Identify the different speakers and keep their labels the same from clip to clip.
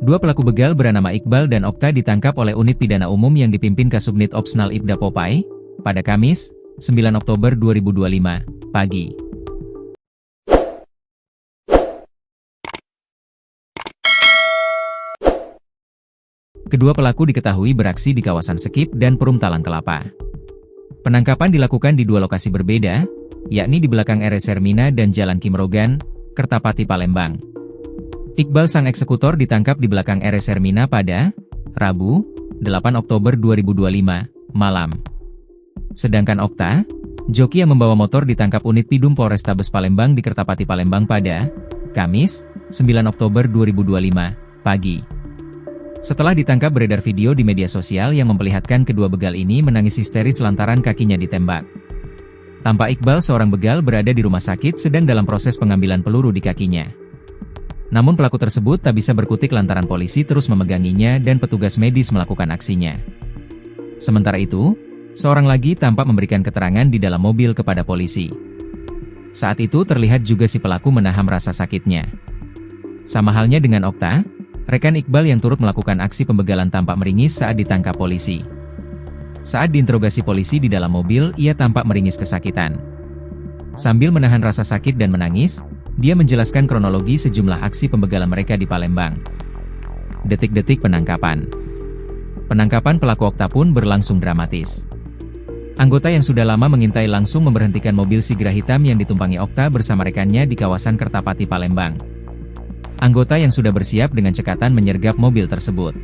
Speaker 1: Dua pelaku begal bernama Iqbal dan Okta ditangkap oleh Unit Pidana Umum yang dipimpin Kasubnit Opsnal Ibda Popay, pada Kamis, 9 Oktober 2025, pagi. Kedua pelaku diketahui beraksi di kawasan Sekip dan Perum Talang Kelapa. Penangkapan dilakukan di dua lokasi berbeda, yakni di belakang RS Hermina dan Jalan Kimrogan, Kertapati, Palembang. Iqbal sang eksekutor ditangkap di belakang RS Hermina pada Rabu, 8 Oktober 2025, malam. Sedangkan Okta, joki yang membawa motor ditangkap Unit Pidum Polrestabes Palembang di Kertapati, Palembang pada Kamis, 9 Oktober 2025, pagi. Setelah ditangkap beredar video di media sosial yang memperlihatkan kedua begal ini menangis histeris lantaran kakinya ditembak. Tampak Iqbal seorang begal berada di rumah sakit sedang dalam proses pengambilan peluru di kakinya. Namun pelaku tersebut tak bisa berkutik lantaran polisi terus memeganginya dan petugas medis melakukan aksinya. Sementara itu, seorang lagi tampak memberikan keterangan di dalam mobil kepada polisi. Saat itu terlihat juga si pelaku menahan rasa sakitnya. Sama halnya dengan Okta, rekan Iqbal yang turut melakukan aksi pembegalan tampak meringis saat ditangkap polisi. Saat diinterogasi polisi di dalam mobil, ia tampak meringis kesakitan. Sambil menahan rasa sakit dan menangis, dia menjelaskan kronologi sejumlah aksi pembegalan mereka di Palembang. Detik-detik penangkapan. Penangkapan pelaku Okta pun berlangsung dramatis. Anggota yang sudah lama mengintai langsung memberhentikan mobil Sigra hitam yang ditumpangi Okta bersama rekannya di kawasan Kertapati, Palembang. Anggota yang sudah bersiap dengan cekatan menyergap mobil tersebut.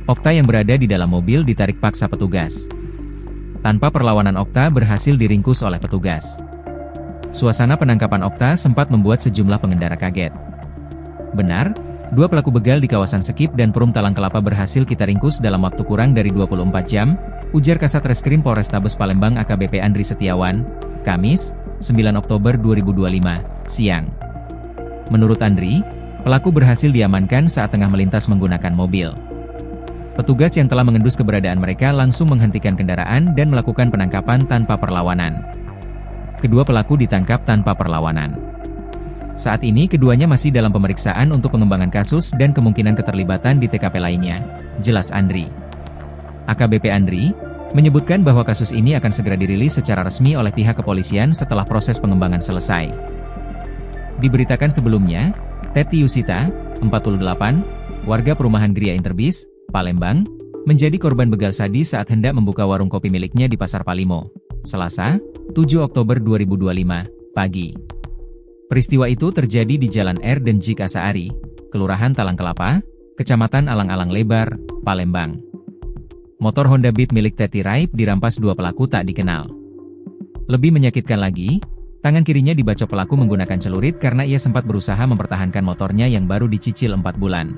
Speaker 1: Okta yang berada di dalam mobil ditarik paksa petugas. Tanpa perlawanan Okta berhasil diringkus oleh petugas. Suasana penangkapan Okta sempat membuat sejumlah pengendara kaget. Benar, dua pelaku begal di kawasan Sekip dan Perum Talang Kelapa berhasil kita ringkus dalam waktu kurang dari 24 jam, ujar Kasat Reskrim Polrestabes Palembang AKBP Andri Setiawan, Kamis, 9 Oktober 2025, siang. Menurut Andri, pelaku berhasil diamankan saat tengah melintas menggunakan mobil. Petugas yang telah mengendus keberadaan mereka langsung menghentikan kendaraan dan melakukan penangkapan tanpa perlawanan. Kedua pelaku ditangkap tanpa perlawanan. Saat ini keduanya masih dalam pemeriksaan untuk pengembangan kasus dan kemungkinan keterlibatan di TKP lainnya, jelas Andri. AKBP Andri menyebutkan bahwa kasus ini akan segera dirilis secara resmi oleh pihak kepolisian setelah proses pengembangan selesai. Diberitakan sebelumnya, Teti Yusita, 48, warga perumahan Gria Interbis, Palembang, menjadi korban begal sadis saat hendak membuka warung kopi miliknya di Pasar Palimo, Selasa, 7 Oktober 2025, pagi. Peristiwa itu terjadi di Jalan R dan J Kasaari, Kelurahan Talang Kelapa, Kecamatan Alang-Alang Lebar, Palembang. Motor Honda Beat milik Teti Raip dirampas dua pelaku tak dikenal. Lebih menyakitkan lagi, tangan kirinya dibacok pelaku menggunakan celurit karena ia sempat berusaha mempertahankan motornya yang baru dicicil 4 bulan.